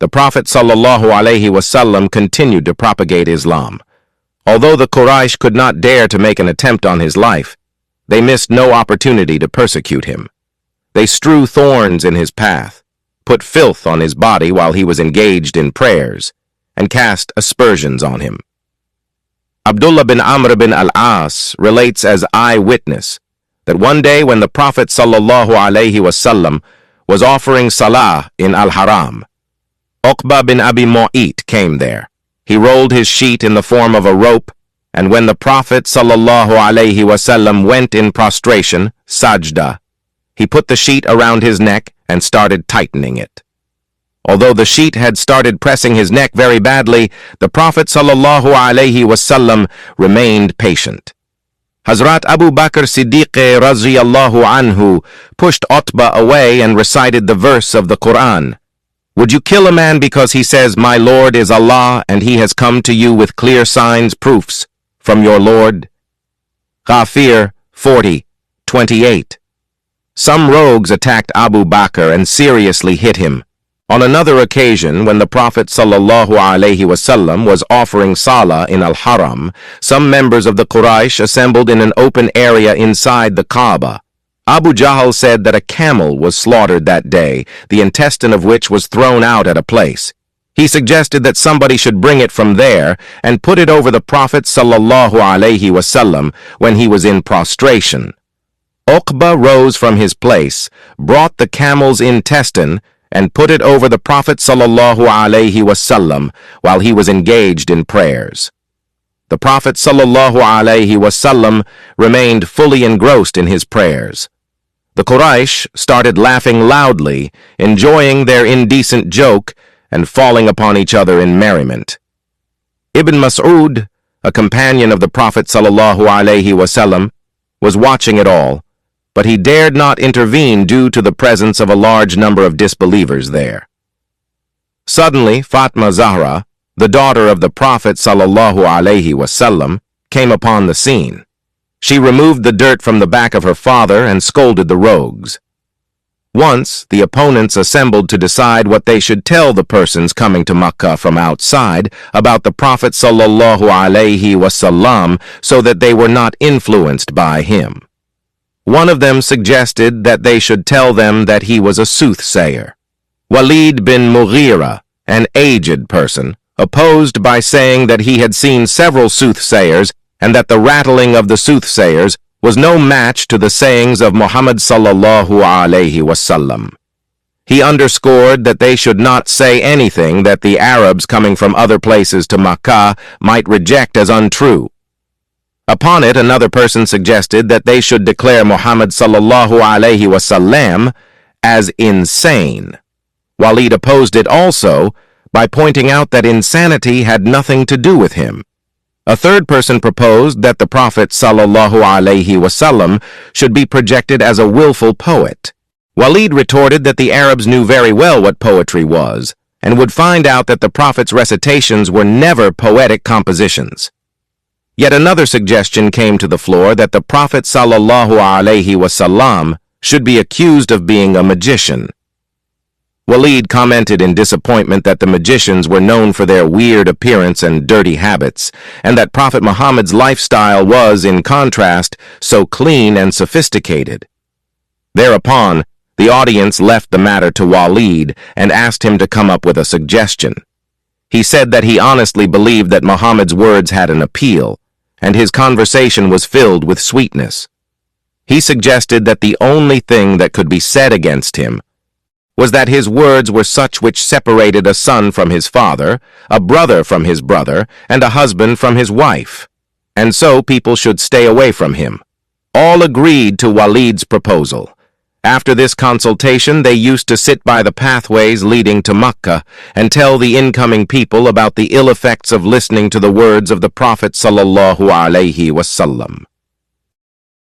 the Prophet ﷺ continued to propagate Islam. Although the Quraysh could not dare to make an attempt on his life, they missed no opportunity to persecute him. They strew thorns in his path, put filth on his body while he was engaged in prayers, and cast aspersions on him. Abdullah bin Amr bin al-As relates as eyewitness that one day when the Prophet ﷺ was offering salah in al-Haram, Uqba bin Abi Mu'ayt came there. He rolled his sheet in the form of a rope, and when the Prophet ﷺ went in prostration, sajda, he put the sheet around his neck and started tightening it. Although the sheet had started pressing his neck very badly, the Prophet ﷺ remained patient. Hazrat Abu Bakr Siddiq radhiyallahu anhu pushed Utbah away and recited the verse of the Quran. Would you kill a man because he says, "My Lord is Allah, and he has come to you with clear signs, proofs from your Lord"? Ghafir 40:28. Some rogues attacked Abu Bakr and seriously hit him. On another occasion, when the Prophet ﷺ was offering salah in al-Haram, some members of the Quraysh assembled in an open area inside the Kaaba. Abu Jahl said that a camel was slaughtered that day, the intestine of which was thrown out at a place. He suggested that somebody should bring it from there and put it over the Prophet ﷺ when he was in prostration. Uqba rose from his place, brought the camel's intestine, and put it over the Prophet ﷺ while he was engaged in prayers. The Prophet ﷺ remained fully engrossed in his prayers. The Quraysh started laughing loudly, enjoying their indecent joke and falling upon each other in merriment. Ibn Mas'ud, a companion of the Prophet ﷺ, was watching it all, but he dared not intervene due to the presence of a large number of disbelievers there. Suddenly, Fatima Zahra, the daughter of the Prophet ﷺ, came upon the scene. She removed the dirt from the back of her father and scolded the rogues. Once, the opponents assembled to decide what they should tell the persons coming to Makkah from outside about the Prophet ﷺ so that they were not influenced by him. One of them suggested that they should tell them that he was a soothsayer. Walid bin Mughira, an aged person, opposed by saying that he had seen several soothsayers and that the rattling of the soothsayers was no match to the sayings of muhammadﷺ. He underscored that they should not say anything that the Arabs coming from other places to Makkah might reject as untrue. Upon it, another person suggested that they should declare muhammadﷺ as insane. Walid opposed it also by pointing out that insanity had nothing to do with him. A third person proposed that the Prophet ﷺ should be projected as a willful poet. Walid retorted that the Arabs knew very well what poetry was and would find out that the Prophet's recitations were never poetic compositions. Yet another suggestion came to the floor that the Prophet ﷺ should be accused of being a magician. Walid commented in disappointment that the magicians were known for their weird appearance and dirty habits, and that Prophet Muhammad's lifestyle was, in contrast, so clean and sophisticated. Thereupon, the audience left the matter to Walid and asked him to come up with a suggestion. He said that he honestly believed that Muhammad's words had an appeal, and his conversation was filled with sweetness. He suggested that the only thing that could be said against him was that his words were such which separated a son from his father, a brother from his brother, and a husband from his wife, and so people should stay away from him. All agreed to Walid's proposal. After this consultation, they used to sit by the pathways leading to Makkah and tell the incoming people about the ill effects of listening to the words of the Prophet sallallahu alaihi wasallam.